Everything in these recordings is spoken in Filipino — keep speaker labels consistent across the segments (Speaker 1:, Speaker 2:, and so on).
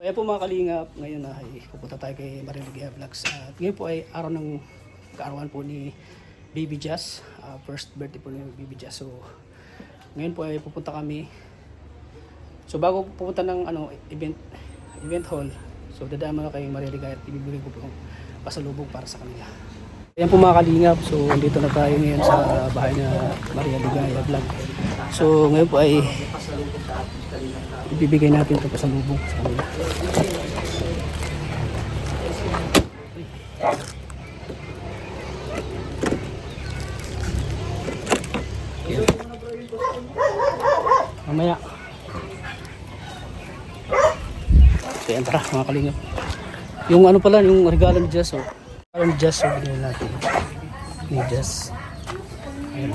Speaker 1: Kaya po mga kalingap, ngayon ay pupunta tayo kay Mariligaya Vlogs. At ngayon po ay araw ng kaarawan po ni Baby Jazz. First birthday po ni Baby Jazz. So ngayon po ay pupunta kami. So bago pupunta ng event hall, so dadaan muna kay Mariligaya at ibibigay ko po yung pasalubong para sa kanila. Ayan po mga kalingap, so andito na tayo ngayon sa bahay na Mariligaya Vlog. So ngayon po ay ibibigay natin ito pasalubong sa kanila. Ayan. Mamaya. So yan, tara mga kalingap. Yung ano pala, yung regalo ni Jazz, oh. Regalo ni Jazz, so binili natin. Ni Jazz. Ayan.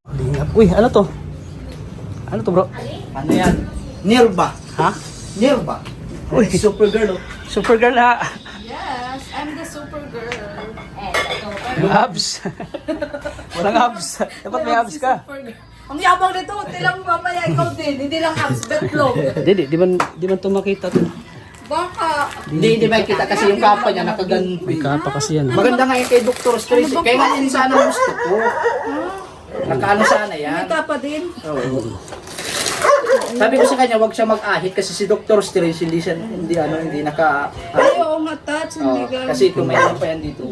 Speaker 1: Kalingap. Uy, ano to? Ano to bro?
Speaker 2: Ano yan? Nirba.
Speaker 1: Ha?
Speaker 2: Nirba.
Speaker 1: Uy,
Speaker 2: Supergirl. Oh.
Speaker 1: Supergirl ha?
Speaker 3: Yes, I'm the Supergirl.
Speaker 1: Yung abs. Walang abs. Dapat may abs ka.
Speaker 3: Ang yabang nito, hindi lang mamaya ikaw din. Hindi lang abs, betlog.
Speaker 1: Hindi, di man ito makita to.
Speaker 3: Baka.
Speaker 2: Hindi makikita kasi yung kapa niya nakagan.
Speaker 1: May kapa kasi yan.
Speaker 2: Maganda nga yung kay Dr. Strange. Kaya nga yun sana gusto ko. Nakaano sana yan.
Speaker 3: May kapa din.
Speaker 2: Oo. Sabi ko sa kanya, wag siya mag-ahit kasi si Dr. Strange hindi naka...
Speaker 3: Ay, oo nga, touch. Hindi ka.
Speaker 2: kasi tumayo pa yan dito.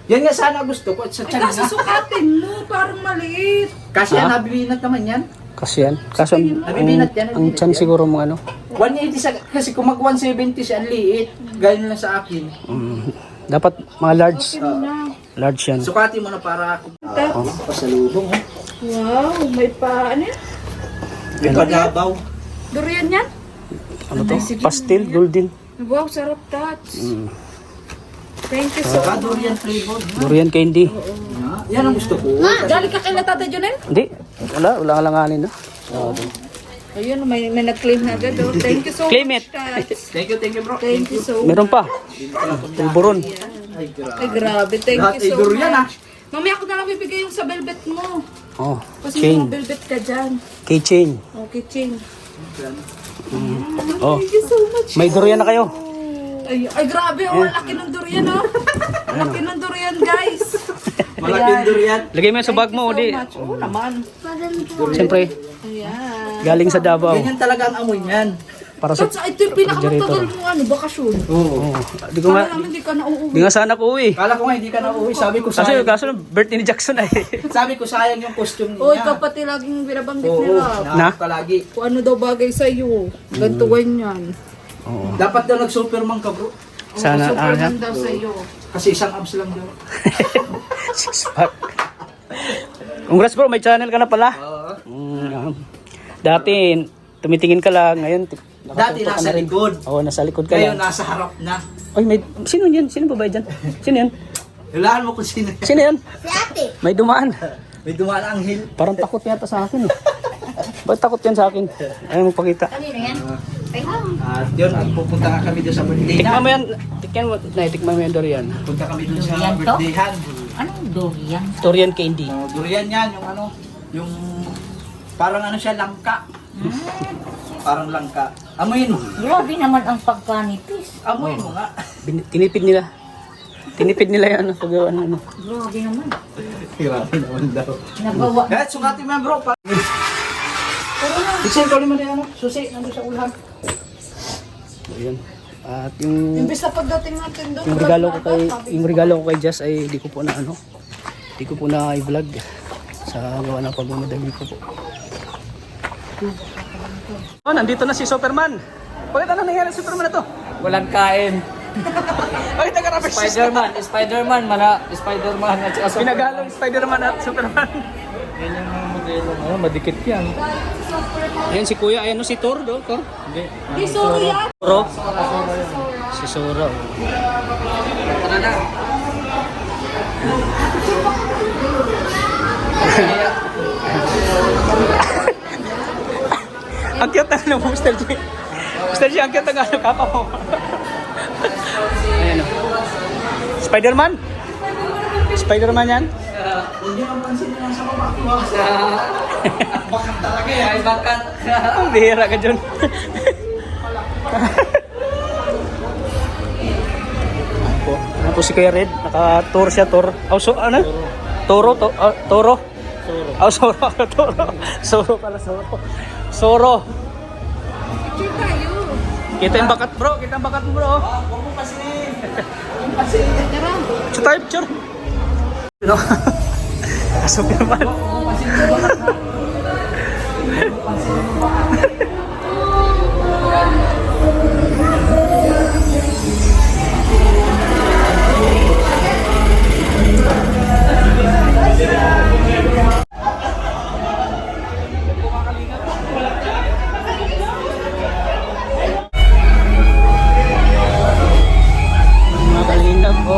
Speaker 2: Yan nga sana gusto ko. Sa
Speaker 3: Ay,
Speaker 2: tiyan
Speaker 3: kasi
Speaker 2: na.
Speaker 3: sukatin mo. Parang maliit.
Speaker 2: Kasi yan, nabibinat naman yan.
Speaker 1: Kasi yan. Kaso ang chan siguro mo ano.
Speaker 2: 180 sa, kasi kung mag 170 siya, ang liit. Ganyan lang sa akin.
Speaker 1: Dapat mga large.
Speaker 3: Okay mo na.
Speaker 1: Large yan.
Speaker 2: Sukati mo na para pasalubong.
Speaker 3: Wow, may pa, ano yan?
Speaker 2: May padabaw.
Speaker 3: Durian yan?
Speaker 1: Ano to? Pastel, golden.
Speaker 3: Wow, sarap touch. Thank you so
Speaker 2: Saka
Speaker 3: much.
Speaker 2: durian flavor.
Speaker 1: Durian candy.
Speaker 2: Yan ang gusto ko.
Speaker 3: Galing ka kay Tata Jonel?
Speaker 1: Hindi. Wala alanganin na.
Speaker 3: Ayun, may nag-claim na agad. Oh. Thank you so
Speaker 1: Claim
Speaker 3: much,
Speaker 1: it.
Speaker 3: Tats.
Speaker 2: Thank you bro.
Speaker 3: Thank you so much.
Speaker 1: Meron pa. Pulburon.
Speaker 2: Ay, grabe.
Speaker 3: Ay, grabe. Thank
Speaker 2: Lahat
Speaker 3: you
Speaker 2: ay
Speaker 3: so
Speaker 2: durian,
Speaker 3: much. Mamaya ako na lang bibigay yung sa velvet mo.
Speaker 1: Oh,
Speaker 3: Kasi may
Speaker 1: chain.
Speaker 3: mga velvet ka dyan.
Speaker 1: Keychain.
Speaker 3: Okay, chain.
Speaker 1: Oh,
Speaker 3: Thank you so much.
Speaker 1: may durian na kayo.
Speaker 3: Ay, grabe. Oh, laki ng durian, oh. Laki ng durian, guys.
Speaker 2: Malaking durian.
Speaker 1: Lagay mo yan sa bag mo,
Speaker 3: Thank
Speaker 1: di.
Speaker 3: you so much. Oo naman.
Speaker 1: Siyempre,
Speaker 3: Ayan.
Speaker 1: galing sa Davao.
Speaker 2: Ganyan talaga ang amoy niyan.
Speaker 1: Para sa...
Speaker 3: Tats, ito yung pinakamatagal mo, bakasyon.
Speaker 2: Oo.
Speaker 1: Oh, di ko
Speaker 3: Kala
Speaker 1: nga...
Speaker 3: namin di ka nauuwi.
Speaker 1: Di nga sana ko uwi.
Speaker 2: Kala ko nga hindi ka na uwi. Sabi ko
Speaker 1: Kaso
Speaker 2: sayang.
Speaker 1: birthday ni Jackson ay.
Speaker 2: Sabi ko sayang yung costume niya.
Speaker 3: Oh, ikaw pati laging binabanggit
Speaker 2: Oo.
Speaker 3: nila.
Speaker 1: Na?
Speaker 2: Ka lagi.
Speaker 3: Kung ano daw bagay sa'yo. Ganto ganyan.
Speaker 1: Oo.
Speaker 2: Dapat daw nag-superman ka bro.
Speaker 1: Sana,
Speaker 3: Superman daw sa'yo.
Speaker 2: Kasi isang abs lang daw.
Speaker 1: Six pack. Congrats bro, may channel ka na pala.
Speaker 2: Oo.
Speaker 1: Dati, tumitingin ka lang. Ngayon,
Speaker 2: Dati nasa likod.
Speaker 1: Oo, nasa likod ka
Speaker 2: Ngayon
Speaker 1: lang.
Speaker 2: nasa harap na.
Speaker 1: Ay, sino yan? Sino babae dyan? Sino yan?
Speaker 2: Hulaan mo kung sino.
Speaker 1: Sino yan? May dumaan.
Speaker 2: May dumaan ang hill.
Speaker 1: Parang takot yata sa akin eh. Ba't takot yan sa akin? Ayaw mo pakita.
Speaker 2: At yun, pupunta nga kami doon sa birthday
Speaker 1: Tikman mo
Speaker 2: na.
Speaker 1: yan. Tikman mo yan durian.
Speaker 2: Punta kami doon sa birthdayhan.
Speaker 3: Anong durian?
Speaker 1: Durian candy.
Speaker 2: Durian yan, yung parang ano siya, langka. Parang langka. Amoyin mo.
Speaker 3: Grabe naman ang pagkanipis.
Speaker 2: Amoyin mo nga.
Speaker 1: Tinipid nila. Tinipid nila yan. Pag ano.
Speaker 3: Grabe naman.
Speaker 2: Grabe naman daw.
Speaker 3: Nagawa.
Speaker 2: Kahit sukatin mo yan bro. Isin ko naman yung susi, nandun sa ulan.
Speaker 1: Ayan. At yung
Speaker 3: Imbis na pagdating natin doon.
Speaker 1: yung regalo ko kay Jazz ay di ko po na di ko po na i-vlog sa gawa ng pagmamadali ko po. Oh, nandito na si Superman. Bakit ano nangyari sa Superman na to?
Speaker 4: Walang kain.
Speaker 1: Bakit nag-rubber
Speaker 4: Spider-Man at saka
Speaker 1: Pinagalong Spider-Man at Superman.
Speaker 4: Yan yung mga modelo ngayon, madikit yan.
Speaker 1: Ayan si Kuya, ayan no, si Thor do, Thor.
Speaker 4: Hindi.
Speaker 3: Di, sorry ah.
Speaker 1: Thor. Si Sora.
Speaker 4: Tara na.
Speaker 1: Ang cute na ano, Mr. G. Mr. G, ang cute na ano, kapa mo. Ayan o. Spider-Man? Spider-Man yan?
Speaker 2: Hindi naman sila sa baba. Bakat talaga eh.
Speaker 4: Ay, bakat.
Speaker 1: Ang bihira ka dyan. Ano po si Kuya Red? Naka-tour siya, tour. Oh, so, ano? Toro? Toro?
Speaker 4: Suro.
Speaker 1: Oh, Soro. Toro. Soro pala, Soro. Soro.
Speaker 3: Picture tayo.
Speaker 1: Kita yung bakat, bro. Kita yung bakat mo, bro.
Speaker 2: Huwag mo kasi.
Speaker 3: Tara.
Speaker 1: Picture tayo, picture. No? Asok naman. Mga kalingap po.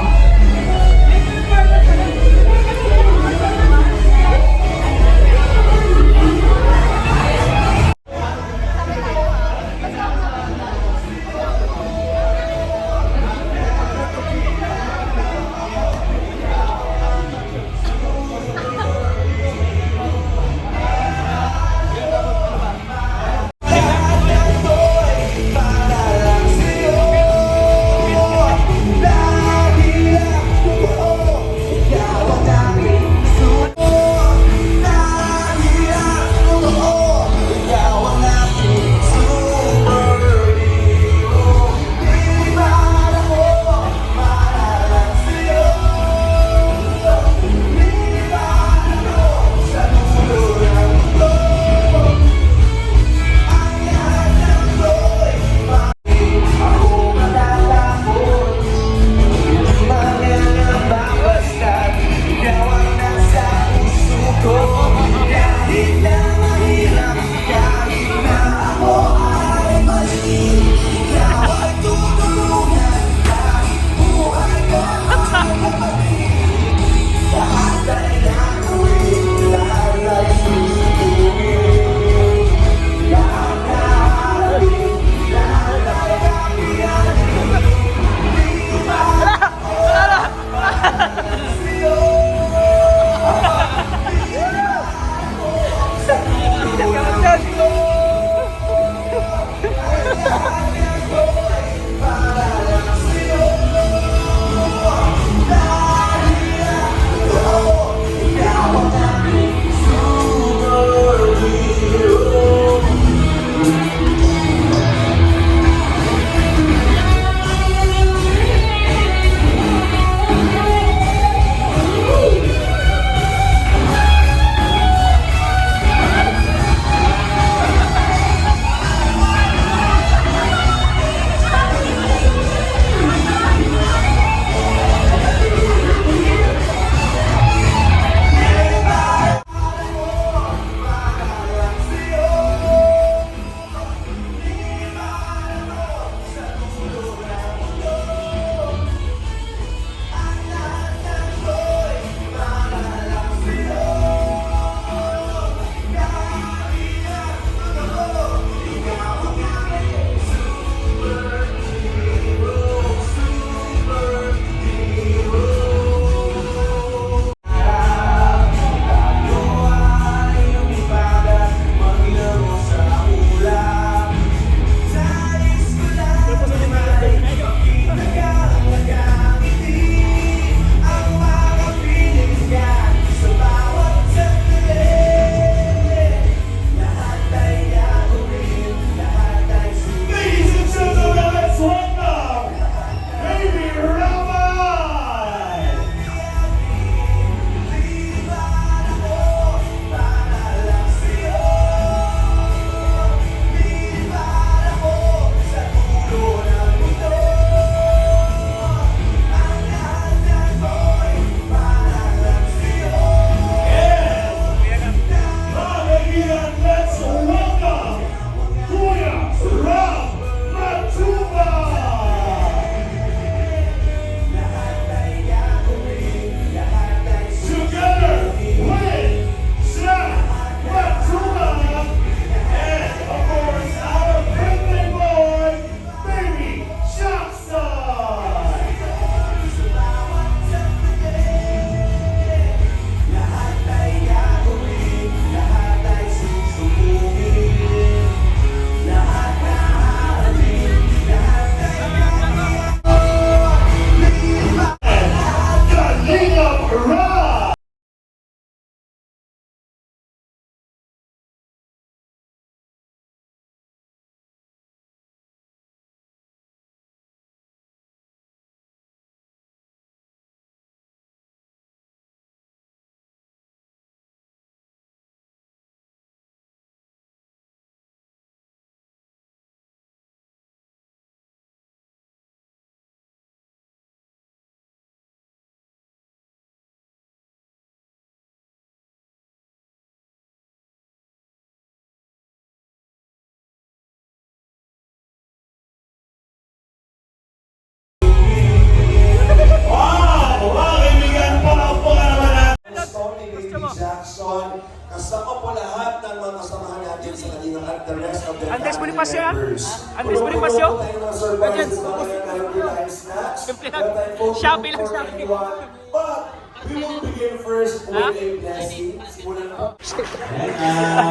Speaker 5: natin sa kanila at the rest of the
Speaker 1: Andres
Speaker 5: family
Speaker 1: Bonifacio, ah?
Speaker 5: members.
Speaker 1: Andres Bonifacio?
Speaker 5: Puro-puro tayo mga surprises na ngayon. Meron din tayong snacks.
Speaker 1: Simple lang.
Speaker 5: Meron tayong food
Speaker 1: Shopee lang,
Speaker 5: for
Speaker 1: Shopee.
Speaker 5: everyone. But we will begin first with a blessing. Simulan na.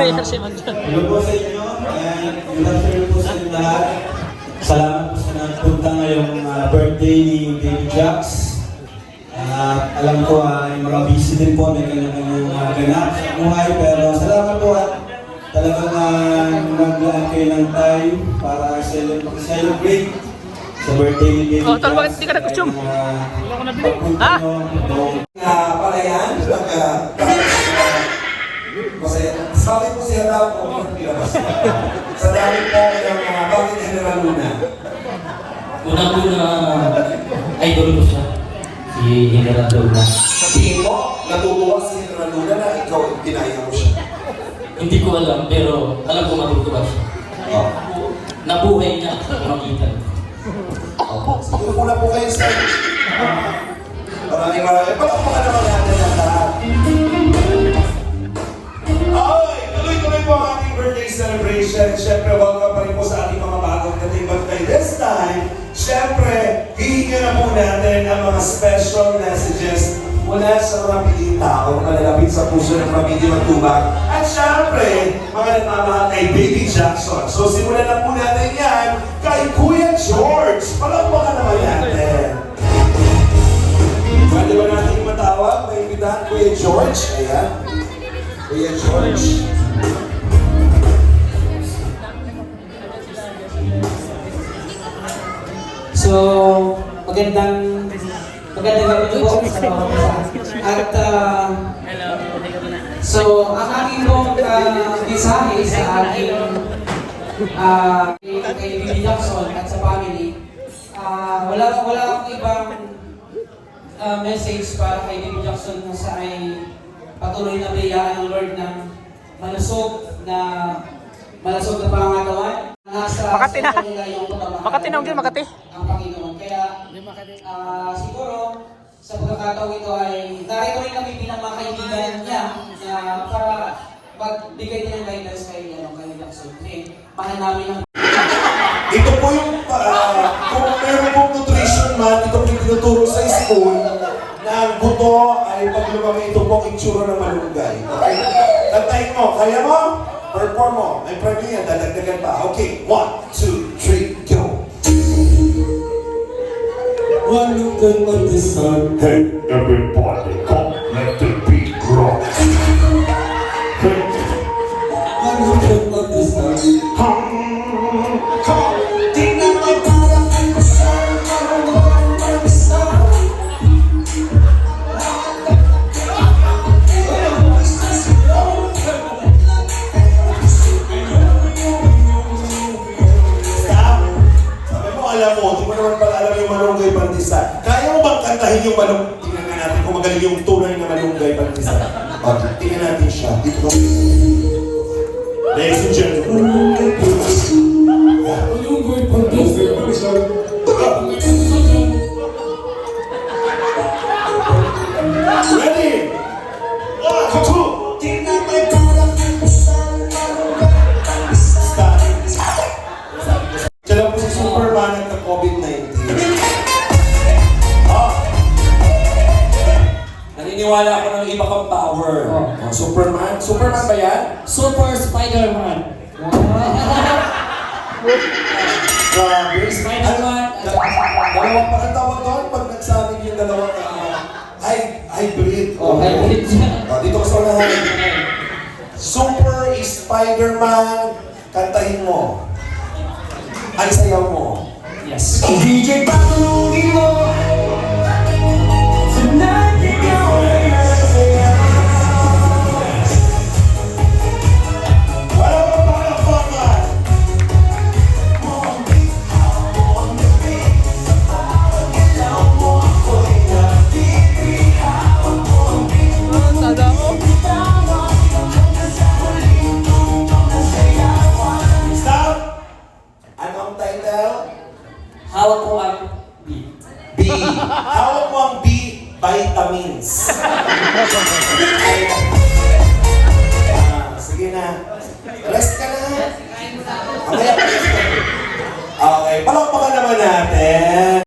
Speaker 1: Ayan si Manjan.
Speaker 6: Hello po sa inyo, and good afternoon po sa inyo lahat. Salamat po sa nagpunta ngayong birthday ni Baby Jax. Alam ko ay mga busy din po, may kanya-kanyang ganap sa buhay, pero salamat po at talagang naglaan kayo ng time para celebrate sa birthday ni Baby
Speaker 1: Oh,
Speaker 6: Jax.
Speaker 1: tol, bakit hindi ka nag-costume?
Speaker 6: Wala
Speaker 1: ko nabili. Ha?
Speaker 5: Palayan, masaya. Bakit po siya daw po pinabas? Sa dami po ng bakit General Luna?
Speaker 7: Unang-una, idol ko siya. Si General Luna.
Speaker 5: Sa tingin mo, natutuwa si General Luna na ikaw ang ginaya mo siya.
Speaker 7: Hindi ko alam, pero alam ko matutuwa siya. Nabuhay niya sa pamagitan.
Speaker 5: Siguro muna po kayo sa... Maraming. Palakpakan naman natin ang lahat. Okay, tuloy-tuloy po ang ating birthday celebration. Siyempre, welcome pa rin po sa ating mga bagong dating. But by this time, siyempre, hihingan na po natin ang mga special messages mula sa mga piling tao na lalapit sa puso ng pamilya magtubag. At siyempre, mga nagmamahal kay Baby Jackson. So simulan na po natin yan kay Kuya George. Palakpakan naman natin. Pwede ba natin matawag? May imbitahan Kuya George. Ayan. Kuya George.
Speaker 8: So, magandang gabi po sa mga at so, ang aking pong mensahe sa aking kay Baby Jackson at sa family, wala akong ibang message para kay Baby Jackson na sa ay patuloy na biyayaan ng Lord ng malusog na pangangatawan.
Speaker 1: Makati na. Makati na, hindi Makati.
Speaker 8: Ang Panginoon. Kaya siguro sa pagkakataong ito ay narito rin kami bilang mga kaibigan niya na para magbigay din ng guidance kay Jackson. Kasi mahal namin ang
Speaker 5: Ito po yung, kung meron pong nutrition man, ito po yung tinuturo sa school na ang buto ay pag lumaki ito pong itsura ng malunggay. Okay? Tantayin mo, kaya mo? Perform mo. May premyo yan, dadagdagan pa. Okay, 1, 2, 3, go!
Speaker 6: One look at the sun.
Speaker 5: Hey, everybody, come, let the beat rock.
Speaker 6: One look at the sun.
Speaker 5: Tingnan mo parang ang kasal, marunong ang isa. Stop! Sabi mo, alam mo, di mo naman pala alam yung malunggay pandesal. Kaya mo bang kantahin yung malunggay? Tingnan nga natin kung magaling yung tunay na malunggay pandesal. Tingnan natin siya. Dito kami. Ladies and gentlemen. Ready? 1, 2. Stop. Diyan lang po si Superman at COVID-19.
Speaker 7: Naniniwala ako ng iba kang power.
Speaker 5: Superman? Superman ba yan?
Speaker 7: Super Spider-Man.
Speaker 5: Grabe.
Speaker 7: Spider-Man.
Speaker 5: Dalawang pakatawag doon pag nagsabi yung dalawang hybrid.
Speaker 7: Hybrid siya.
Speaker 5: Dito ka sa unahan. Super Spider-Man. Kantahin mo. Ay, sayaw mo.
Speaker 7: Yes.
Speaker 5: DJ Pangulungin mo. Tonight, ikaw ay nasayaw. Wala pa palakpakan. Stop! Ano ang title?
Speaker 7: Hawak ko ang beat.
Speaker 5: Mamaya pa. Okay, palakpakan naman natin.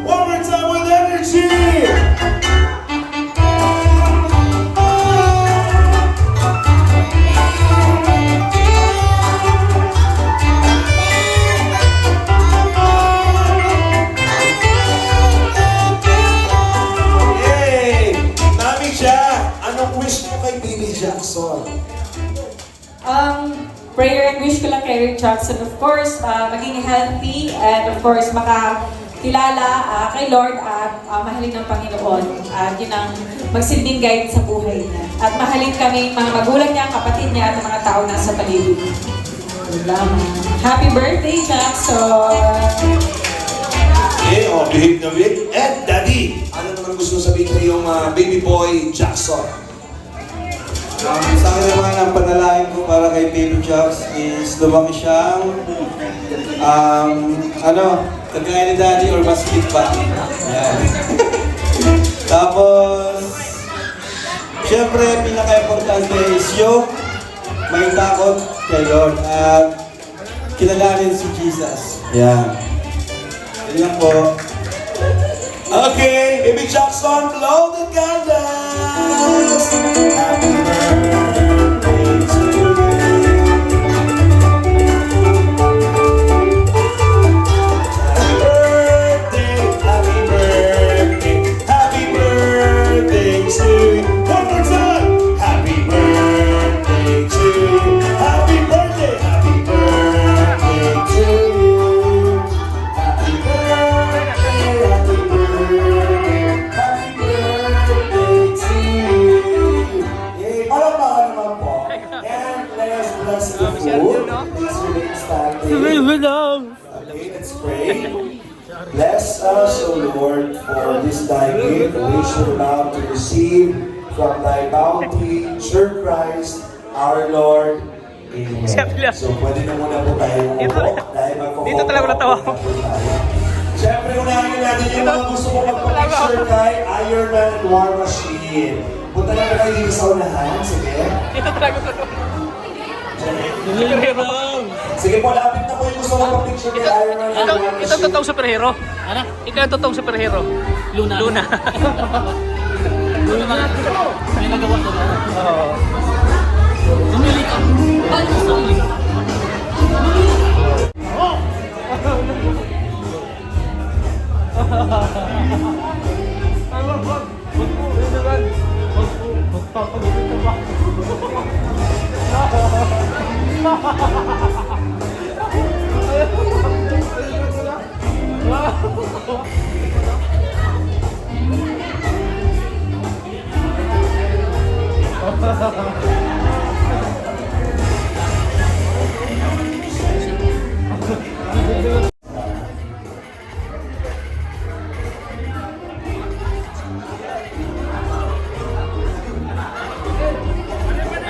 Speaker 5: One more time with energy! Yay! Mami Jack, anong wish mo kay Baby Jackson?
Speaker 9: Prayer and wish ko lang kay Eric Jackson, of course, maging healthy and of course makakilala kay Lord at mahalin ng Panginoon. At yun ang magsilbing guide sa buhay niya. At mahalin kami mga magulang niya, kapatid niya at mga tao nasa paligid. Happy birthday, Jackson!
Speaker 5: Okay, behave na bit. And Daddy, ano naman gusto mo sabihin kay yung baby boy Jackson?
Speaker 6: Sa akin naman, ang panalangin ko para kay Baby Jocks is lumaki siyang kagaya ni Daddy or mas cute pa. Yan. Tapos, syempre, pinaka-importante is yung may takot kay Lord at kilalanin si Jesus. Yan. Yan lang po.
Speaker 5: Okay, Baby Jackson, blow the candles! Okay, let's pray. Bless us, O Lord, for this thy gift, which we're about to receive from thy bounty, through Christ, our Lord. Amen. So, pwede na muna po tayo umupo dahil
Speaker 1: Dito talaga natawa ko.
Speaker 5: Siyempre, unahin natin yung mga gusto ko magpa-picture kay Iron Man and War Machine. Punta na po kayo dito sa unahan. Sige.
Speaker 1: Dito talaga totoo.
Speaker 5: Sige po, lapit na po yung gusto ko magpa-picture kay Iron Man and War Machine.
Speaker 1: Ito totoong superhero. Ano? Ikaw ang totoong superhero. Luna. Luna.
Speaker 7: May nagawa ko na.
Speaker 1: Oo.
Speaker 7: Bumili ka.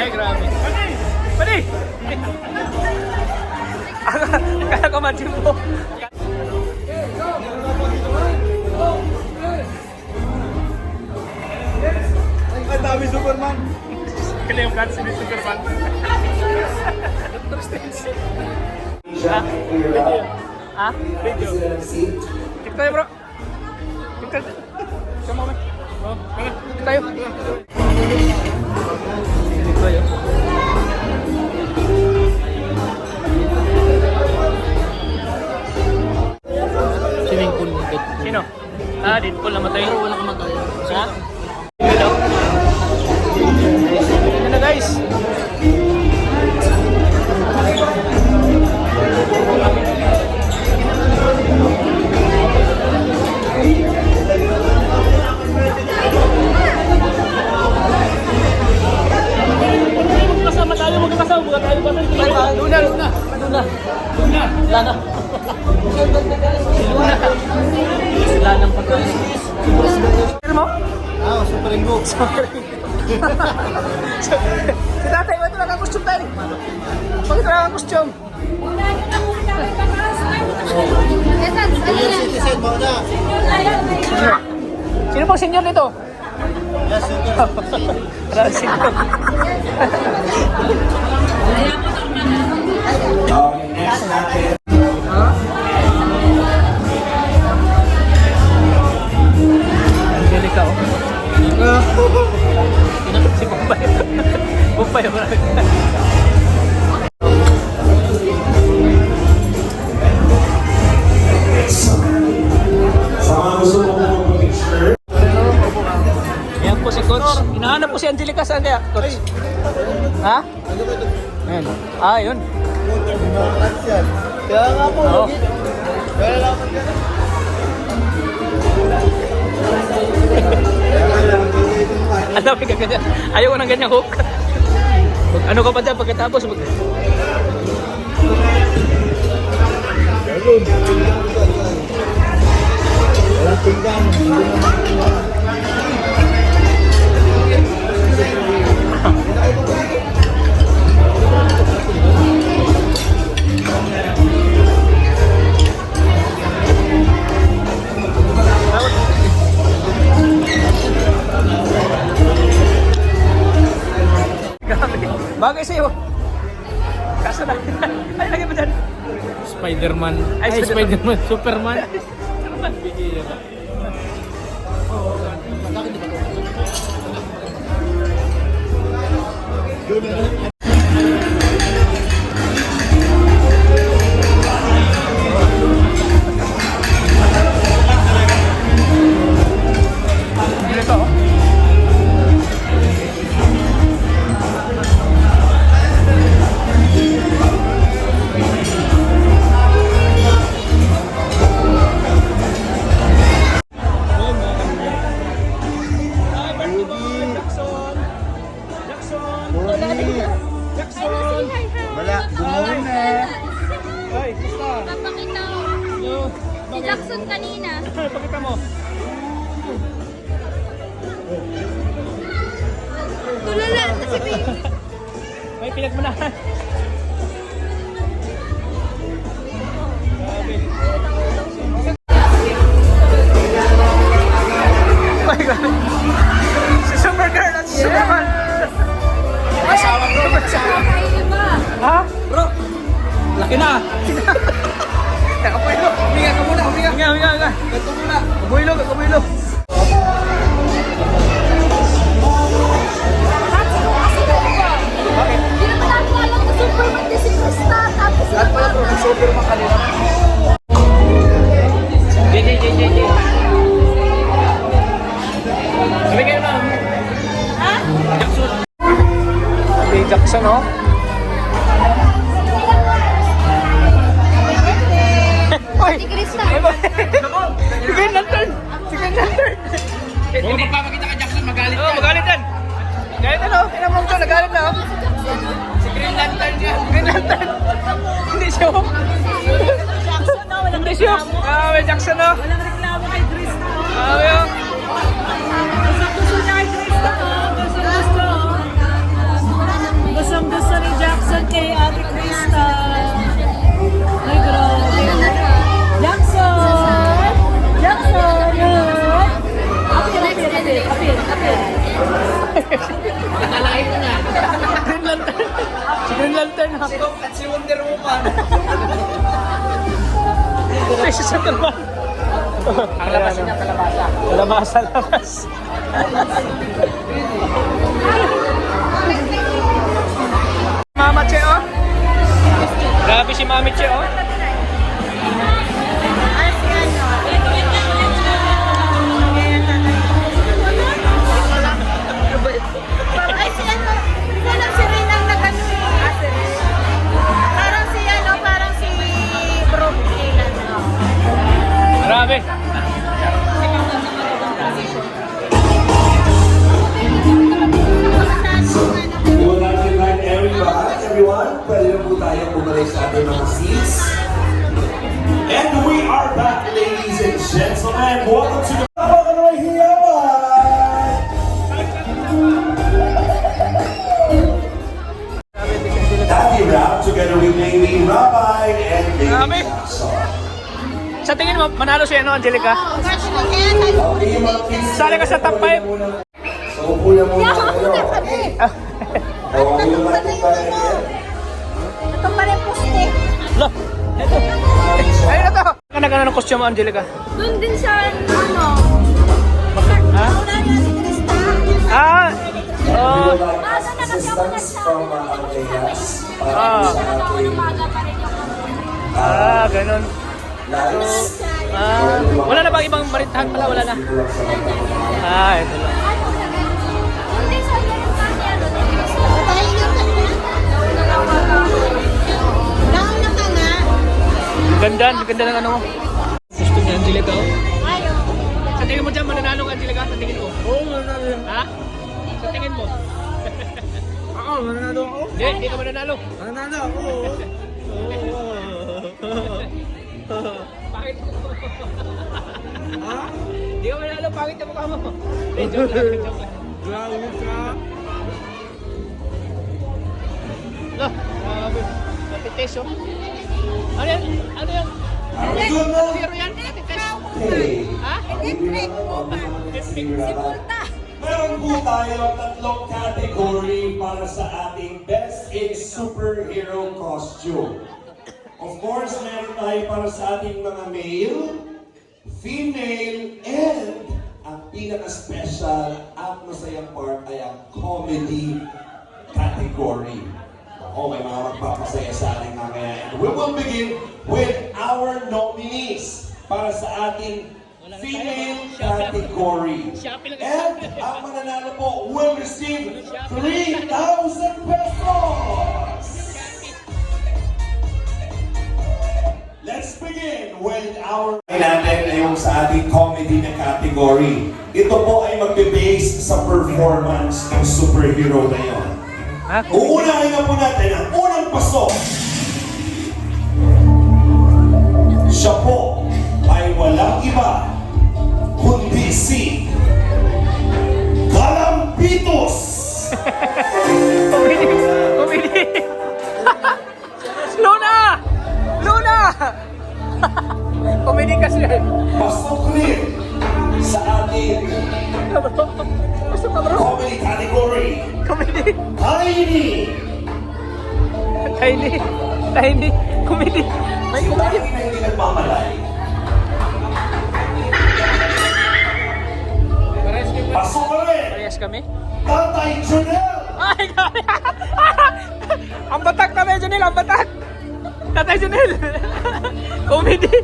Speaker 1: Ay, grabe. Pwede! Kaya ko matimbo.
Speaker 5: Ay, dami Superman!
Speaker 1: Kailan yung plans ni Superman? Dr. Strange. Ha? Video. Tik tayo, bro. Tik tayo. Come on, man. Tik tayo. Tik tayo.
Speaker 7: Swimming pool mo.
Speaker 1: Sino? Ah, Deadpool namatay.
Speaker 7: Pero wala kang matay.
Speaker 1: Ha? Hello? Ano na, guys? Magkasama tayo, magkasama. Buka tayo ba? Luna. Lana.
Speaker 7: Lanang pagkain.
Speaker 1: Ano mo?
Speaker 6: Ah, super ringo.
Speaker 1: Si tatay, ito lang ang costume tayo. Bakit lang ang costume?
Speaker 6: Citizen mo na.
Speaker 1: Sino pang senior nito?
Speaker 6: Yes, sir.
Speaker 1: Senior.
Speaker 5: Okay, next natin.
Speaker 1: Angelica, oh. Si Bombay. Bombay,
Speaker 5: Sa mga gusto mo magpa-picture,
Speaker 1: Yan po si Coach. Hinahanap po si Angelica. Saan kaya, Coach? Ha? Ayan. Ah, yun.
Speaker 6: Kaya nga po.
Speaker 1: Oo.
Speaker 6: Kaya lang.
Speaker 1: Alam mo, ganyan. Ayaw ko ng ganyang hook. Ano ka pa dyan pagkatapos?
Speaker 6: Walang tinggang.
Speaker 1: Bagay sa'yo. Kaso na. Ay, lagi mo dyan.
Speaker 4: Spider-Man.
Speaker 1: Ay,
Speaker 4: Spider-Man. Superman.
Speaker 10: Jackson kanina.
Speaker 1: Pakita mo.
Speaker 10: Tulala na si Baby.
Speaker 1: May pinagmanahan. Grabe. Oh my God. Si Supergirl at si Superman. Asawa bro. Ha? Bro. Laki na. Kabuilo. Huminga ka muna. Huminga. Ganto muna. Kabuilo.
Speaker 10: Hindi naman natin alam na Superman din si Krista. Tapos si
Speaker 2: Superman kanina.
Speaker 1: JJ. Sabi kayo na.
Speaker 10: Ha?
Speaker 1: Jackson. Sabi Jackson, oh. Oy!
Speaker 10: Si Krista.
Speaker 1: Si Green Lantern!
Speaker 2: Kung magpapakita ka Jackson, magalit
Speaker 1: Oh, magalit yan! Galit ano? Tinamang ko, nagalit na, oh.
Speaker 2: Si Green Lantern yan.
Speaker 1: Green Lantern! Hindi siya, oh. Hindi siya, oh. Ah, may Jackson, oh.
Speaker 3: Walang reklamo kay Krista.
Speaker 1: Ah, oh.
Speaker 3: Gusto niya kay Krista. Gusto ni Jackson kay Ate Krista. Ay, grabe. Jackson!
Speaker 2: Nalain na.
Speaker 1: Green Lantern! Si Green Lantern, ha?
Speaker 2: At si Wonder Woman.
Speaker 1: Ito si Superman.
Speaker 2: Ang labas niya, kalabasa.
Speaker 1: Labas. Mama Che, oh. Grabe si Mami Che, oh.
Speaker 10: Ay, si ano? Si Rina ang nag-ano eh. Parang si ano, parang si Brooke Kailan.
Speaker 1: Grabe.
Speaker 5: We would like to invite everyone, pwede na po tayo bumalik sa ating mga seats. And we are back, ladies and gentlemen. Welcome to the Napakanoy Hiyaman! Daddy Rap together with Baby Rabbi and Baby
Speaker 1: Grabe.
Speaker 5: Jackson.
Speaker 1: Sa tingin mo, manalo si ano, Angelica?
Speaker 5: Okay, mga kids.
Speaker 1: Sali ka sa top 5.
Speaker 5: So, upo na muna kayo. Okay, naman ito tayo again.
Speaker 10: Ito pa rin poste.
Speaker 1: Lo, ito. Ayun na to. Nagano ng costume mo, Angelica?
Speaker 10: Doon din sa ano.
Speaker 1: Ha?
Speaker 10: Una niya si Krista.
Speaker 1: Ah!
Speaker 5: We
Speaker 1: Oh,
Speaker 5: would like assistance from Andreas para sa ating
Speaker 10: Umaga pa rin yung
Speaker 1: ganun.
Speaker 5: lights.
Speaker 1: Wala na bang ibang marintahan pala? Wala na. Ito lang.
Speaker 10: Hindi sa yung kanya. Tayo na ka na. Nauna ka nga.
Speaker 1: Ang ganda ng ano mo. Gusto ni Angelica, oh.
Speaker 10: Ayaw.
Speaker 1: Sa tingin mo dyan, mananalo ka, Angelica? Sa tingin mo? Oo, mananalo. Ha? Sa tingin mo?
Speaker 2: Oo, mananalo ako.
Speaker 1: Hindi ka mananalo.
Speaker 2: Mananalo ako.
Speaker 1: Bakit? Ha? Hindi ka mananalo, bakit yung mukha mo? Hindi, joke lang.
Speaker 2: Grabe ka.
Speaker 1: Grabe. Matitis, oh. Ano yan? Zero yan? Matitis?
Speaker 5: Okay.
Speaker 1: Ha?
Speaker 5: Meron po tayo tatlong category para sa ating Best in Superhero Costume. Of course, meron tayo para sa ating mga male, female, and ang pinaka-special at masayang part ay ang comedy category. May mga magpapasaya sa ating mamaya. We will begin with our nominees para sa ating female category. And ang mananalo po will receive 3,000 pesos! Let's begin with our natin na yung sa ating comedy na category. Ito po ay magbe-base sa performance ng superhero na yun. Uunahin na po natin ang unang pasok. Siya po ay walang iba kundi si Kalampitos!
Speaker 1: Comedy! Luna! Luna! Comedy kasi.
Speaker 5: Pasok rin sa ating comedy category.
Speaker 1: Comedy.
Speaker 5: Tiny!
Speaker 1: Tiny. Tiny. Comedy. May
Speaker 5: Si
Speaker 1: comedy.
Speaker 5: Tiny na hindi nagmamalay. Pasok ka rin!
Speaker 1: Parehas kami?
Speaker 5: Tatay Junel!
Speaker 1: Ay, kami! Ang batak kami, Janil! Ang batak! Tatay Janil! Comedy!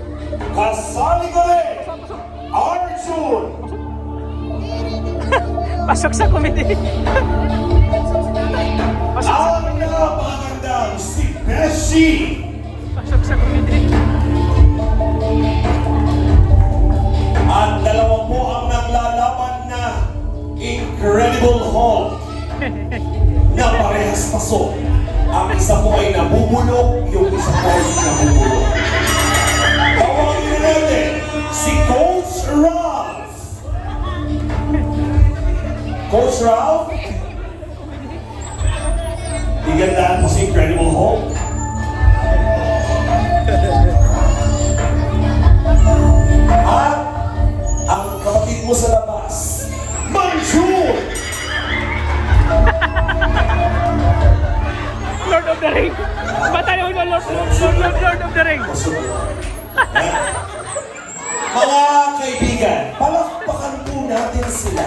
Speaker 5: Kasali ka rin! Arjun!
Speaker 1: Pasok sa comedy! Pasok sa,
Speaker 5: Ang napakagandang si Beshi!
Speaker 1: pasok sa comedy!
Speaker 5: At dalawa po ang naglalaban na Incredible Hulk na parehas pasok. Ang isa po ay nabubulok, yung isa po ay nabubulok. Tawagin na natin si Coach Ralph. Coach Ralph, bigandaan mo si Incredible Hulk. At ang kapatid mo sa labas, Manjun!
Speaker 1: Lord of the Ring! Batayo na Lord of the Ring!
Speaker 5: Mga kaibigan, palakpakan po natin sila.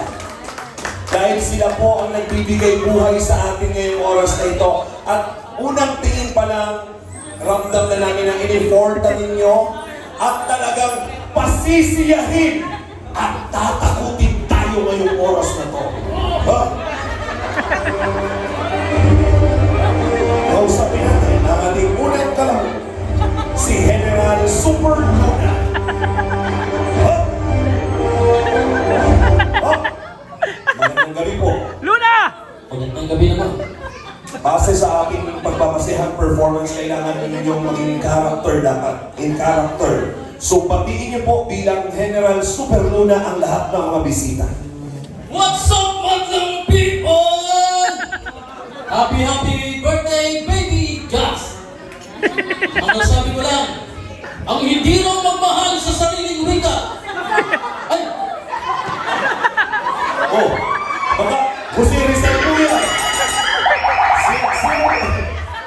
Speaker 5: Dahil sila po ang nagbibigay buhay sa atin ngayong oras na ito. At unang tingin pa lang, ramdam na namin ang iniporta ninyo at talagang pasisiyahin at tatakutin tayo ngayong oras na to. Ha? Kausapin natin ang ating unang kalahok, si General Super Luna. Ha? Ha? Magandang gabi po.
Speaker 1: Luna!
Speaker 7: Magandang gabi naman.
Speaker 5: Base sa aking pagbabasehang performance, kailangan ninyong maging character dapat. In character. So, patiin niyo po bilang General Super Luna ang lahat ng mga bisita.
Speaker 7: What's up, madlang people? Happy birthday, baby Gus! Ang nasabi ko lang, ang hindi raw magmahal sa sariling wika. Ay,
Speaker 5: Oh, baka busiris na po yan.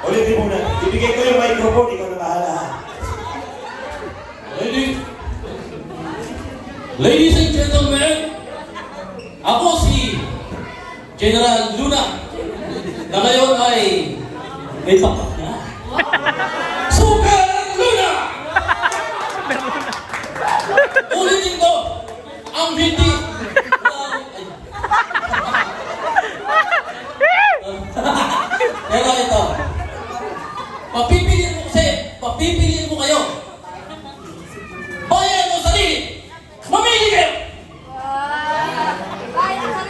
Speaker 5: Ulitin muna. Ibigay ko yung microphone, ikaw na bahala. Ha?
Speaker 7: Ladies and gentlemen, ako si General Luna na ngayon ay may pakpak na. Super Luna! Ulitin ko, ang hindi... Pero ito, papipiliin ko kayo. Bayan o sarili, mamili kayo!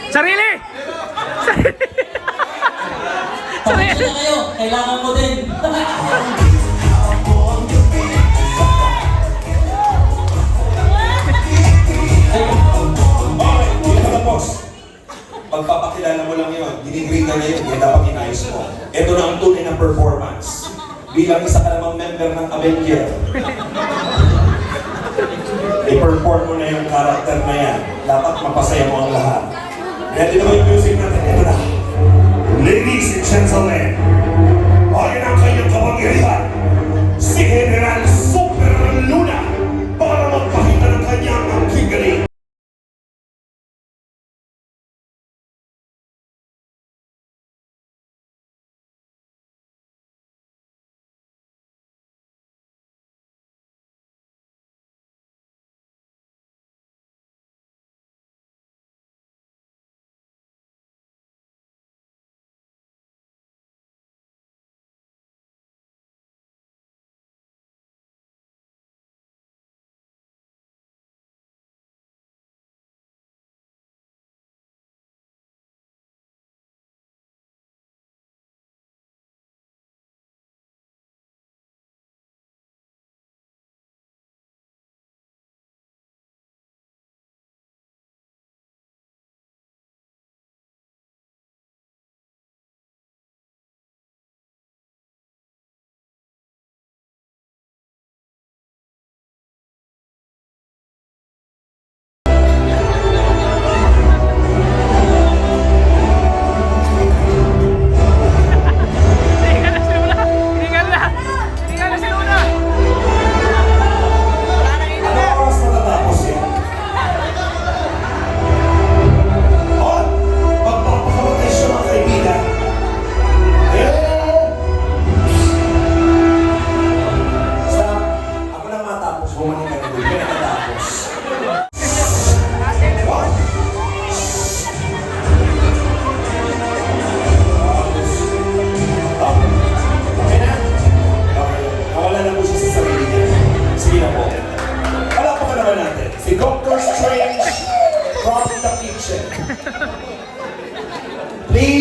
Speaker 1: Sarili!
Speaker 7: Pamili na kayo, kailangan mo din.
Speaker 5: Okay, ito na boss. Pagpapakilala mo lang yun, dinigrade na yun, kaya dapat inayos mo. Ito na ang tunay na performance. Bilang isa ka namang member ng Avenger, i-perform mo na yung karakter na yan. Dapat mapasaya mo ang lahat. Ready na ba yung music natin? Ito na. Ladies and gentlemen, ayon ang kanyang kapangyarihan, si General Super Luna para magpakita ng kanyang ang galing.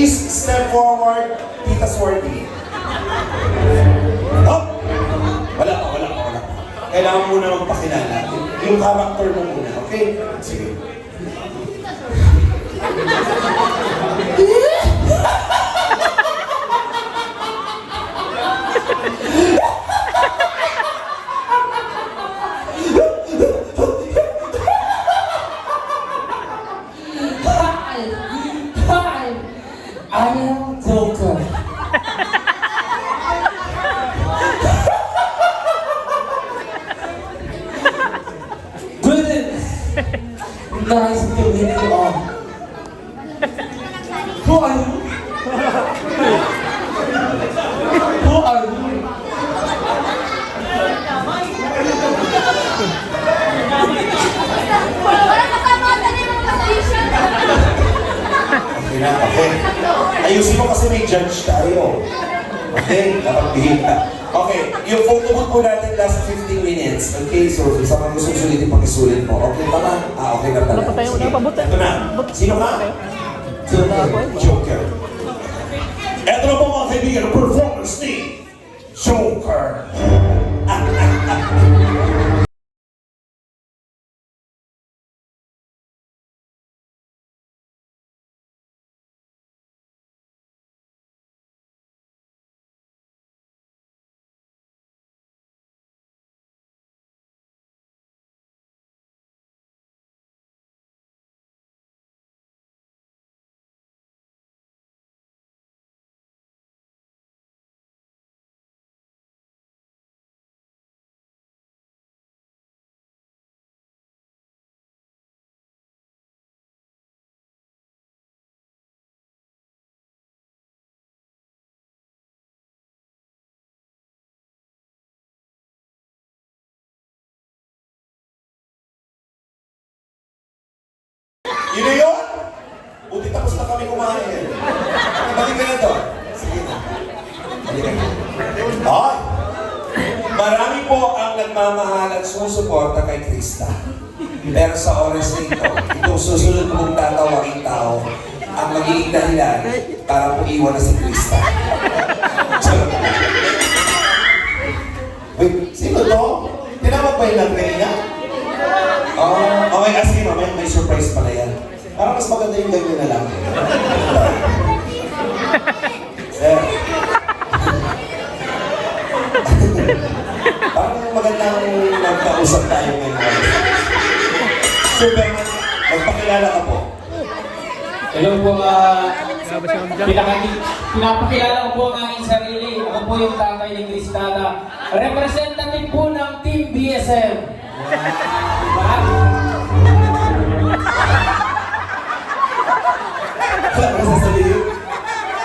Speaker 5: Please step forward, Tita Swarty. Hop! Wala pa. Kailangan muna magpakilala. Yung character mo muna, okay? Sige.
Speaker 8: Hi! I am Joker. Goodness! Nice to meet you all. Who are you? Who are you?
Speaker 5: Okay na, okay. Ayusin mo kasi may judge tayo. Okay, dapat bihim ka. Okay, yung photo booth po natin last 15 minutes. Okay, so sa mga gusto sulitin, pakisulit mo. Okay pa ba? Okay na pala. Sige, ito na. Sino ka? Joker. Ito na po mga kaibigan, ang performance ni Joker. Yun na yun? Buti tapos na kami kumain. Balik ka na doon. Sige na. Balik ka na. Okay. Marami po ang nagmamahal at sumusuporta kay Krista. Pero sa oras na ito, itong susunod mong tatawagin tao ang magiging dahilan para po iwan na si Krista. Wait, sino to? Tinawag ba yung nag-reina? Okay, sige mamaya may surprise pala yan. Parang mas maganda yung ganyan na lang. Sir. Parang magandang magkausap tayo ngayon. Superman, magpakilala ka po.
Speaker 8: Hello po, pinapakilala ko po ang aking sarili. Ako po yung tatay ni Cristala. Representative po ng Team BSM. Diba?
Speaker 5: Ano sasabihin?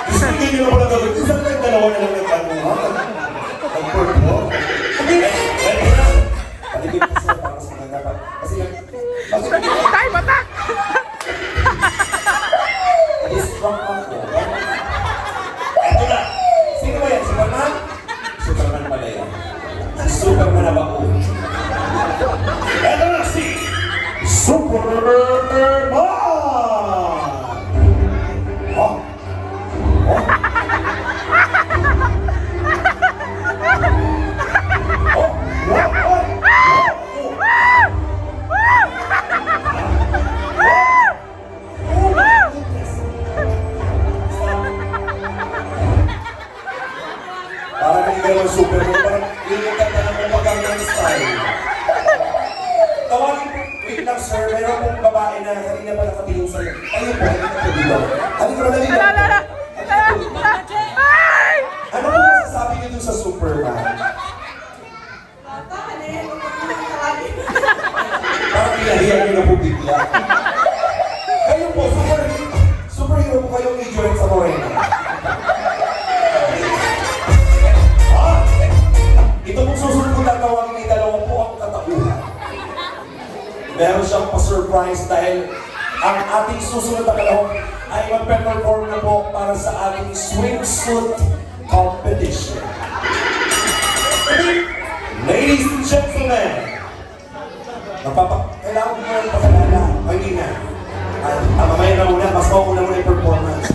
Speaker 5: Gusto nyo na pala gawin. Isang lang dalawa na lang nagkanuhan. Nag-perform. Pwede na. Paligid ko sila para sa mga dapat. Kasi lang,
Speaker 10: Time attack!
Speaker 5: strong ako. Eto na. Sino ba yan? Superman? Superman pala yan. Si Superman na bako. Eto na si Superman! Oh. Oh. Oh. Parang hindi ka naman Superman, parang limutan ka na mong magandang style. Tawagin po, wait lang sir, mayroon pong babae na kanina pa nakatingin sa'yo. Ayun po, ayun po dito. Halika ko, dali lang. Ano po masasabi niyo dun sa Superman? Parang pinahiyan niyo na po bigla. Kayo po, superhero po kayong i-join sa Morena. Ito pong susunod ko tatawagin ay dalawa po ang katauhan. Meron siyang pa-surprise dahil ang ating susunod na kalahok ay mag-perform na po para sa ating swimsuit competition. Ladies and gentlemen, kailangan ko na ipakilala. Hindi na. Mamaya na muna, mas mauna muna yung performance.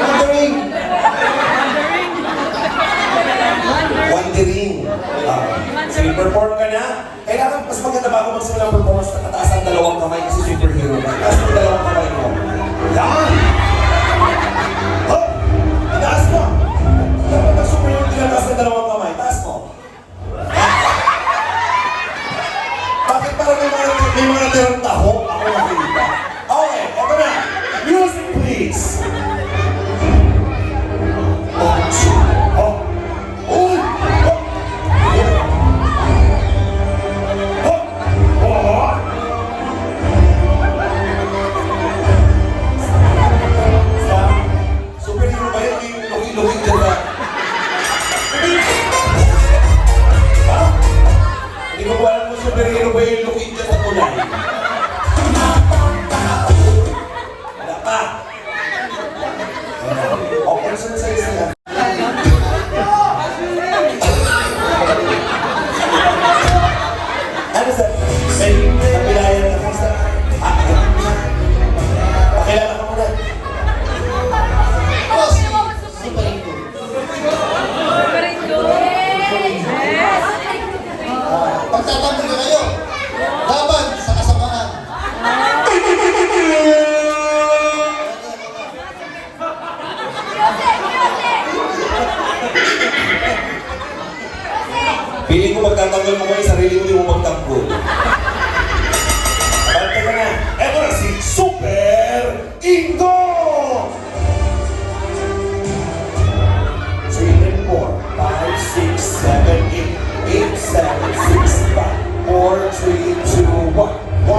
Speaker 5: Wandering. Wandering. Sige, perform ka na. Kailangan mas maganda bago magsimula ang performance na kataas ang dalawang kamay kasi superhero ka. Taas ang dalawang kamay mo. Yan! Oh! Itaas mo! Dapat mag-superhero tinataas ang dalawang kamay. Taas mo. Bakit parang may mga tirang taho? Ako nakita. Okay, eto na. Music please. Oh, oh. Uy! Oh! Oh! Oh! Superhero ba yun? Yung looking-looking dyan ba? Ha? Hindi ko alam kung superhero ba yung looking dyan sa kulay. Wala pa. Okay, saan sa isa? Ano sa? May kapilayan na kung sa... Pakilala ka muna.
Speaker 11: Pagtatampo na kayo, laban sa kasamaan.
Speaker 5: Piling ko magtatanggal mo kayo, sarili mo di mo magtanggol. Balik ka na. Eto na si Super Ingo! 3 and 4, 5, 6, 7, 8, 8, 7, 6, 5, 4, 3, 2, 1. 1, 2,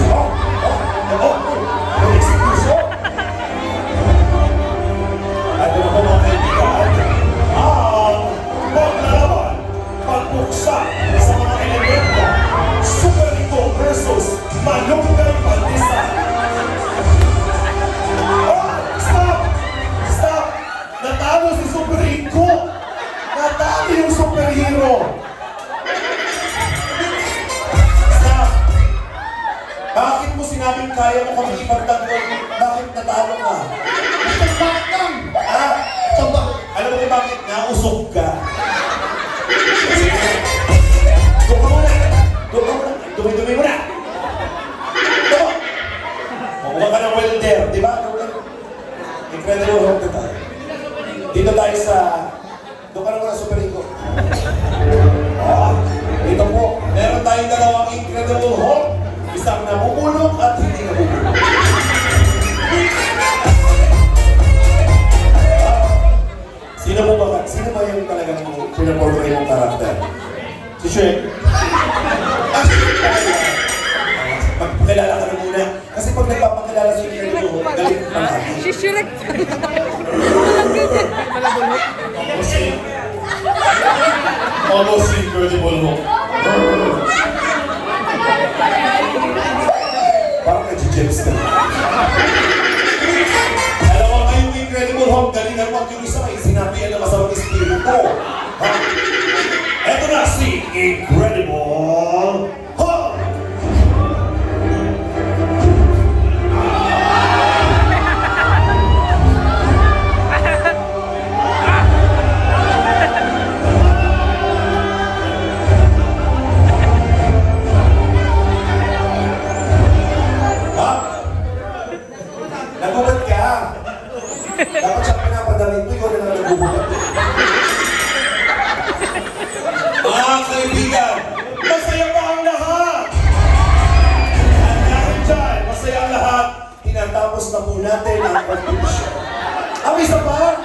Speaker 5: 3, oh, oh, oh, oh, execution. Ito na po mga kaibigan, ang paglalaban, pagbuksa sa mga elemento, Super Ingo versus Malunggay Pandesal. Oh, stop! Stop! Natalo si Super Ingo! Natalo yung superhero! Stop! Bakit mo sinabing kaya mo kami ipagtanggol? Bakit natalo ka?
Speaker 11: Bakit lang?
Speaker 5: Ha? Alam mo kung bakit? Nausok ka. Doon ka muna! Doon ka muna! Dumi-dumi muna! Ito! Makuha ka ng welder, di ba? Incredible Hulk na tayo. Dito tayo sa... Doon ka na muna, Super Ingo. Dito po, meron tayong dalawang Incredible Hulk. Isang nabubulok at hindi nabubulok. Sino mo ba? Sino ba yung talagang pinaportray mong karakter? Si Shrek? Magpakilala ka na muna. Kasi pag nagpapakilala si Incredible Hulk, galit pa natin.
Speaker 3: Si Shrek.
Speaker 5: Ako si Incredible Hulk. Parang nag-jeps ka. Dalawa kayong Incredible Hulk, galingan mo at yung isa may sinabi ang masamang espiritu. Eto na si Incredible Hulk! Nagulat ka! Dapat siya pinapadamit mo, ikaw na lang nagugulat. Mga kaibigan, masaya pa ang lahat! At dahil dyan, masaya ang lahat, tinatapos na po natin ang competition. Ang isa pa?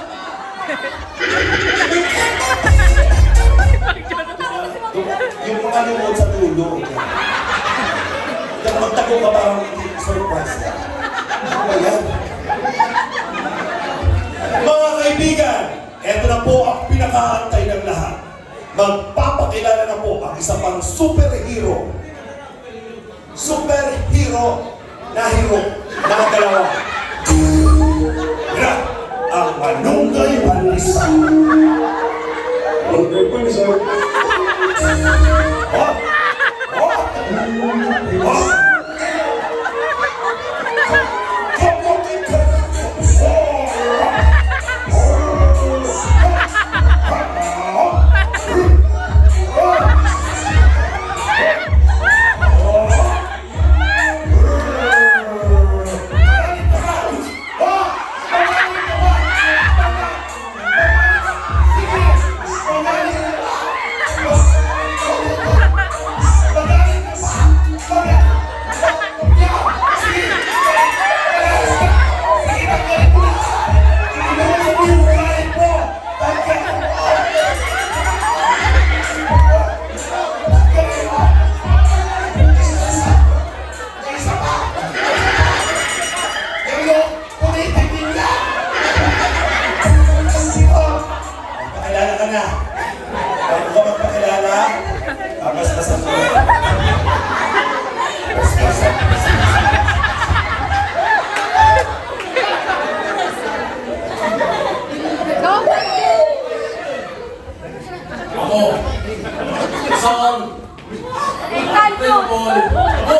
Speaker 5: Yung mga lumod sa dulo. Kaya magtago ka parang surprise na. Ano ba yan? Mga kaibigan, eto na po ang pinakaantay ng lahat. Magpapakilala na po ang isa pang superhero. Superhero na hero na dalawa. Yan ang Malunggay Pandesal. Malunggay Pandesal. Oh! Oh! Oh! Basbasan mo. Basbasan.
Speaker 7: Ako. Saan? Incredible. Ako.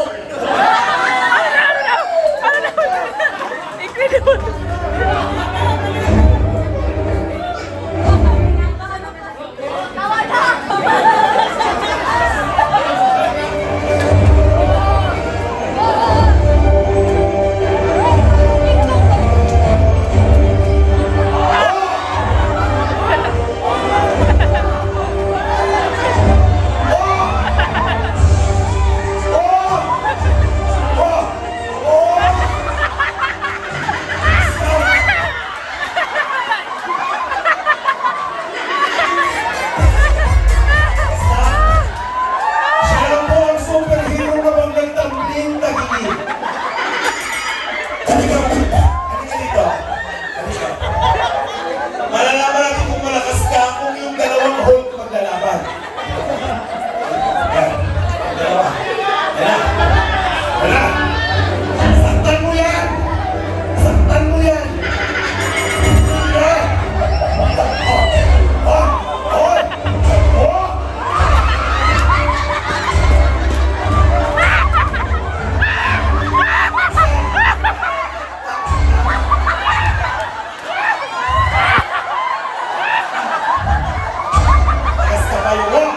Speaker 5: Siya po ang superhero na banggang tambling tagili. Halika dito. Halika. Malalaman natin kung malakas ka kung yung dalawang Hulk maglalaban. Yan. Dalawa. Yan. Yan. Saktan mo yan. Saktan mo yan. Yan. Oh. Oh. Oh. Lakas ka kayo. Oh.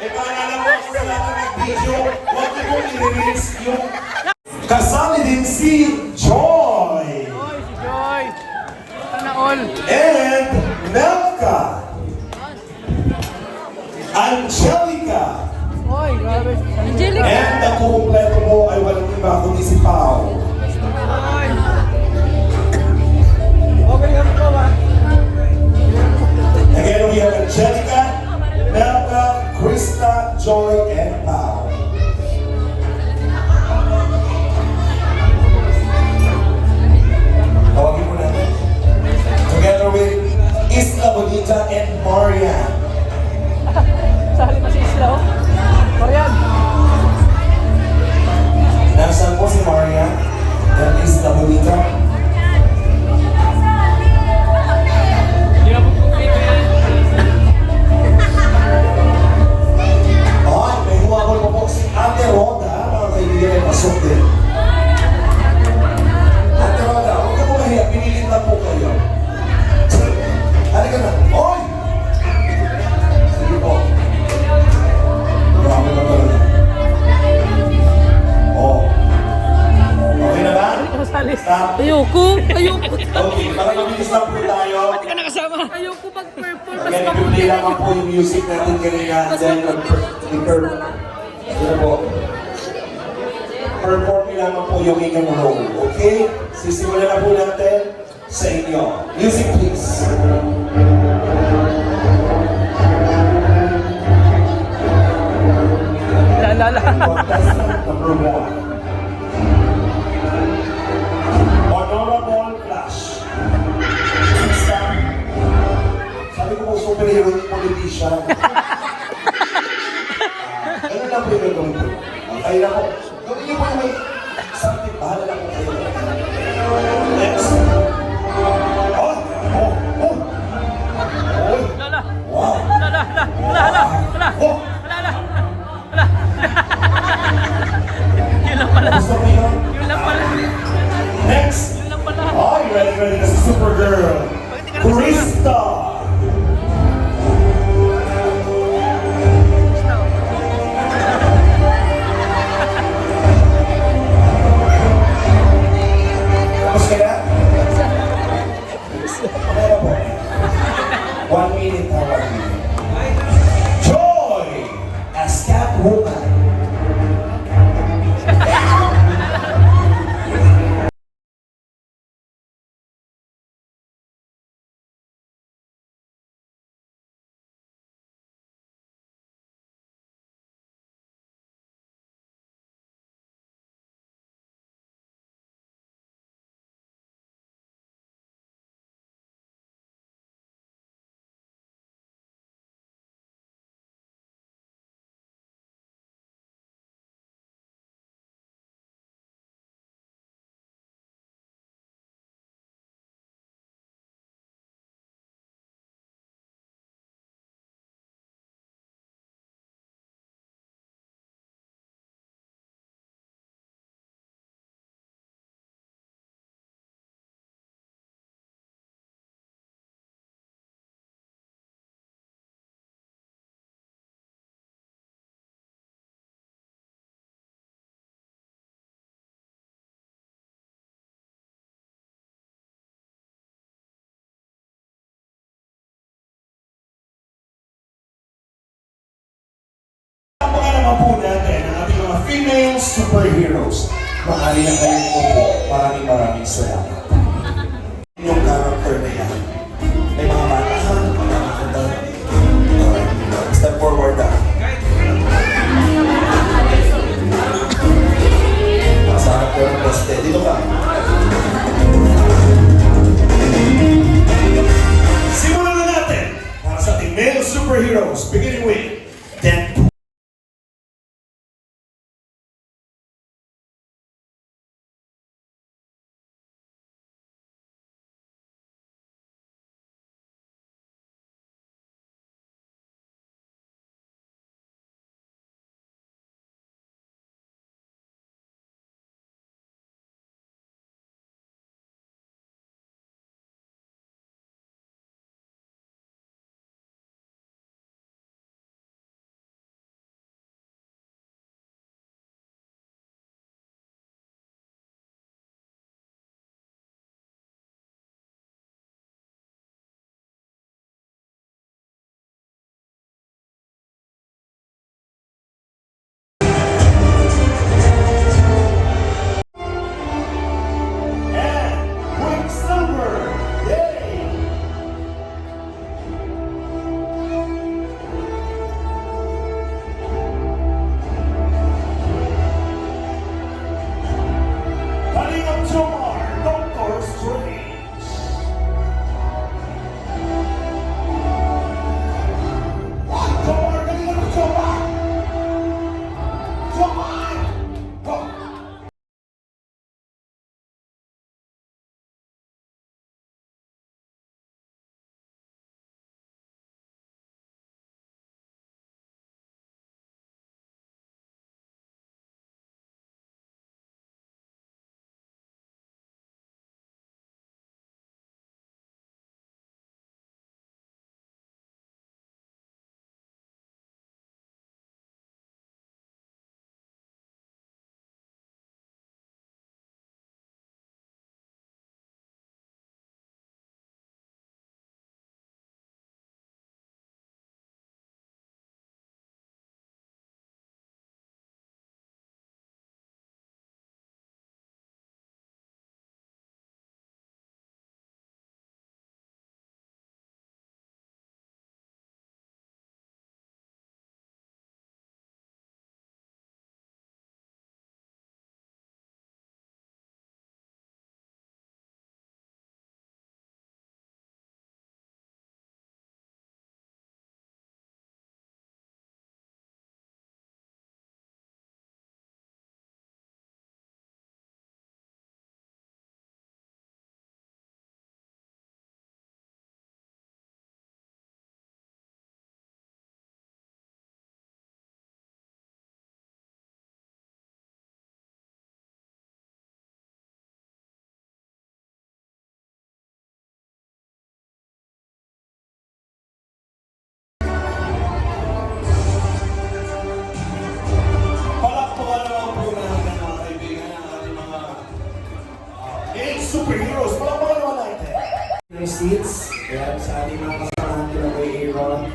Speaker 5: Paalala mo ako sa lahat ng video, huwag niyo pong i-release yung kasali din si Joy
Speaker 1: Si Joy. Sana all.
Speaker 5: and Melka, Angelica,
Speaker 1: Oy, grabe. Angelica.
Speaker 5: and ang kukumpleto mo ay walang iba kundi si Pao. Again, we have Angelica, Melka, Krista, Joy, and Pao. Tawagin mo natin. Together with Isla Bonita and Marian.
Speaker 1: Sali pa si Isla, oh. Marian.
Speaker 5: Nasaan po si Marian and Isla Bonita?
Speaker 4: Hindi na po po kayo yan.
Speaker 5: Ay, may humabol po po si Ate Roda, mga kaibigan ay pasok din. Ate Roda, huwag ka po mahiya, pinilit lang po kayo. Halika na. Oy! Sige po. Grabe na talaga. Oh. Okay na ba? Stop.
Speaker 3: Ayoko. Ayoko.
Speaker 5: Okay, para mabilis lang po tayo.
Speaker 3: Ayoko mag-perform.
Speaker 5: Kaya nag-play lamang po yung music natin kanina. Then, Sino po? Perform lamang po yung inyong role. Okay? Sisimulan na po natin sa inyo. Music please. Contestant number 1. Honorable Flash. Sabi ko po, superhero yung politician. Ganun lang po yung gagawin ko. Okay na po. Gawin niyo po yung may something. Bahala lang po kayo. Next. Oh! Oh! Oh! Oh!
Speaker 1: Lala.
Speaker 5: Wow!
Speaker 1: Lala. Lala. Lala.
Speaker 5: Oh!
Speaker 1: Lala. Lala. Yun lang pala.
Speaker 5: Gusto mo yun?
Speaker 1: Yun lang pala.
Speaker 5: Next!
Speaker 1: Yun lang pala.
Speaker 5: Oh, you ready na si Supergirl. Krista! Tapos kaya? Okay na po. 1 minute na 1 minute. Joy as Catwoman. naman po natin ang ating mga female superheroes. Maaari na kayong upo. Maraming salamat. Yung character na yan. May mga bata ha? Magkakakanta. Alright, step forward na. Sa harap ko ng poste. Dito ka. Simulan na natin para sa ating male superheroes, beginning with Deadpool. Superheroes, palakpakan naman natin. Ng seats, yan, sa ating mga kasamahan ko na kay Aaron.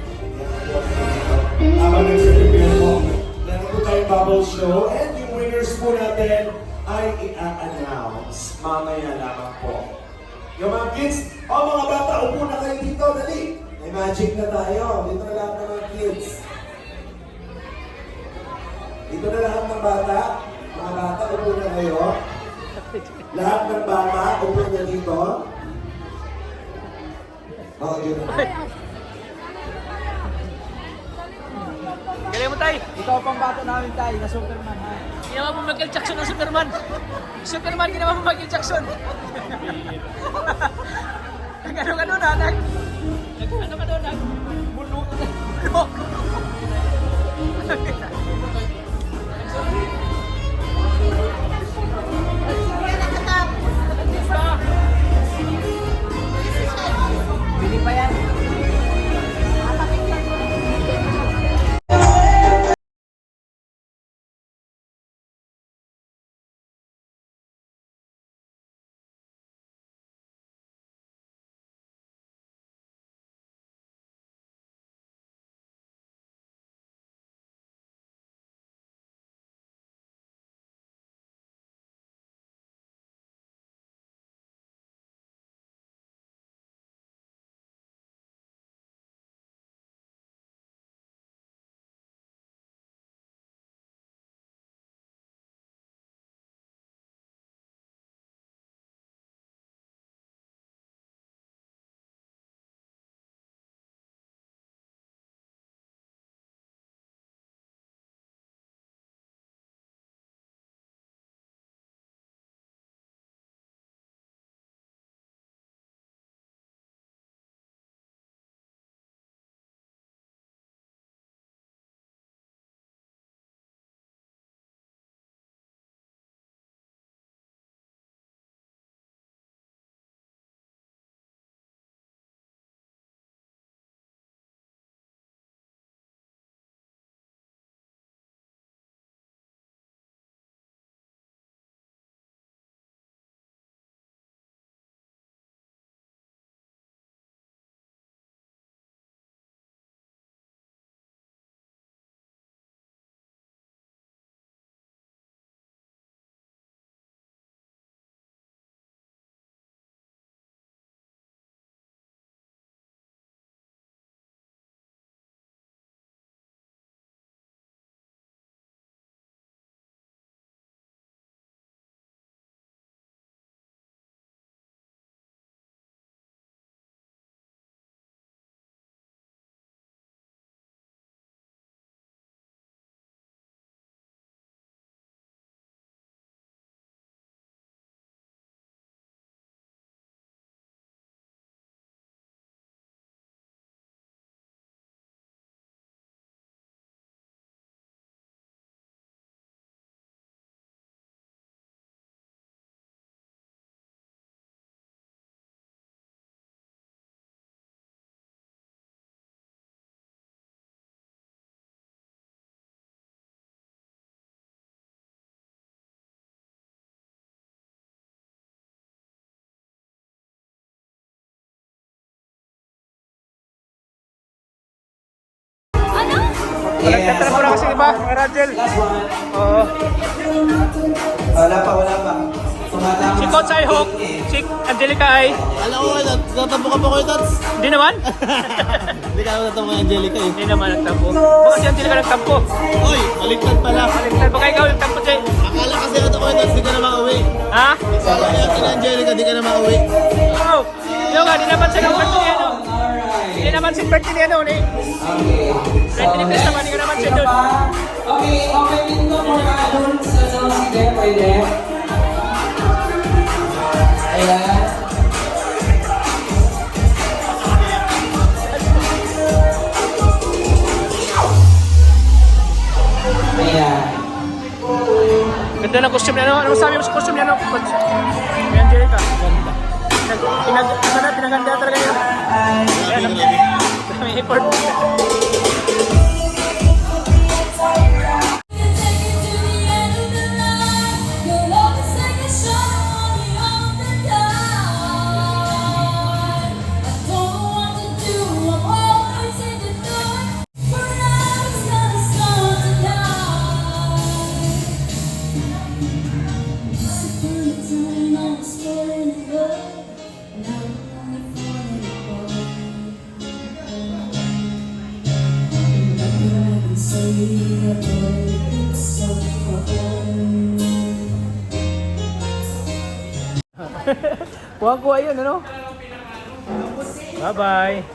Speaker 5: Habang nag-prepare po, meron po tayong bubble show and yung winners po natin ay i-announce mamaya lamang po. Yung mga kids, mga bata, upo na kayo dito, dali. May magic na tayo, dito na lahat ng mga kids. Dito na lahat ng bata, mga bata, upo na kayo. Lahat ng bata, upo na dito. Yun.
Speaker 4: Galing mo, Tay.
Speaker 2: Ikaw pang bata namin tayo, na Superman ha.
Speaker 4: Ginawa mo Michael Jackson ng Superman. Superman, ginawa mo Michael Jackson. Nag-ano na, nag-ano ka doon,
Speaker 2: Bili pa yan.
Speaker 4: Ganda na muna kasi iba, mga Rachel.
Speaker 8: Last one.
Speaker 4: Oo.
Speaker 2: Wala pa. Tumatama.
Speaker 4: Si Coach ay Hook, si Angelica ay...
Speaker 11: Alam ko, tatampo ka pa ko ito.
Speaker 4: Hindi naman?
Speaker 11: Hindi ka ako tatampo kay Angelica eh.
Speaker 4: Hindi naman nagtampo. Baka si Angelica nagtampo.
Speaker 11: Oy, baliktad pala.
Speaker 4: Baliktad, baka ikaw nagtampo siya.
Speaker 11: Akala kasi ito ko ito, di ka na makauwi.
Speaker 4: Ha?
Speaker 11: Akala kasi na Angelica, di ka na makauwi.
Speaker 4: Oo. Yung nga, di naman siya ng birthday ni ano. Hindi naman si birthday ni ano.
Speaker 8: Okay.
Speaker 4: Birthday ni Chris naman, hindi ka naman siya doon.
Speaker 8: Okay, okay dito mga doon sa sige, pwede. Ayan. Ayan.
Speaker 4: Ganda ng costume niya, ano? Ano sabi mo sa costume niya, ano? Coach? Kay Angelica. Ganda. Pinaganda talaga niya. Ayan, may effort. Kuha-kuha yun, ano? Bye-bye.